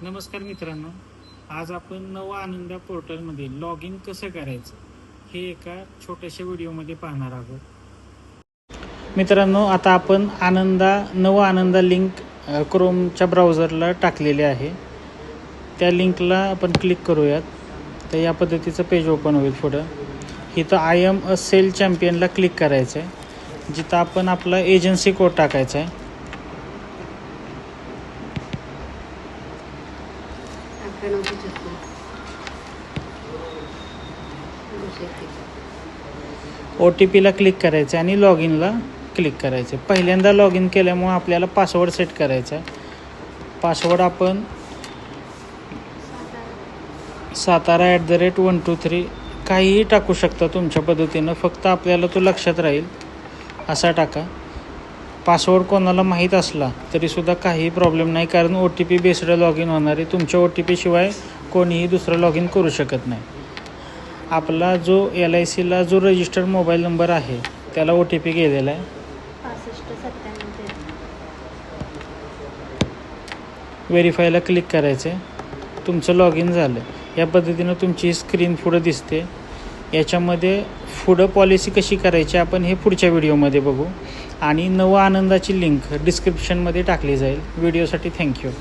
नमस्कार मित्रांनो, आज आपण नवा आनंदा पोर्टलमध्ये लॉग इन कसं करायचं हे एका छोट्याशा व्हिडिओमध्ये पाहणार आहोत. मित्रांनो, आता आपण नवा आनंदा लिंक क्रोमच्या ब्राउझरला टाकलेले आहे. त्या लिंकला आपण क्लिक करूयात तर या पद्धतीचं पेज ओपन होईल. पुढं इथं आय एम अ सेल चॅम्पियनला क्लिक करायचं आहे, जिथं आपण आपला एजन्सी कोड टाकायचा आहे. OTPला क्लिक करायचं आणि लॉग इनला क्लिक करायचं. पहिल्यांदा लॉग इन केल्यामुळे आपल्याला पासवर्ड सेट करायचा आहे. पासवर्ड आपण satara@123 काहीही टाकू शकता तुमच्या पद्धतीनं, फक्त आपल्याला तो लक्षात राहील असा टाका. पासवर्ड कोणाला माहीत असला तरीसुद्धा काही प्रॉब्लेम नाही, कारण OTP बेस्ड लॉग इन होणार आहे. तुमच्या OTP शिवाय कोणीही दुसरं लॉग इन करू शकत नाही. आपला जो LICला जो रजिस्टर्ड मोबाईल नंबर आहे त्याला OTP गेलेला आहे. 6597. व्हेरीफायला क्लिक करायचं आहे. तुमचं लॉग इन झालं. या पद्धतीनं तुमची स्क्रीन पुढं दिसते. याच्यामध्ये पुढं पॉलिसी कशी करायची आपण हे पुढच्या व्हिडिओमध्ये बघू. आणि नवा आनंदाची लिंक डिस्क्रिप्शनमध्ये टाकली जाईल. व्हिडिओसाठी थँक्यू.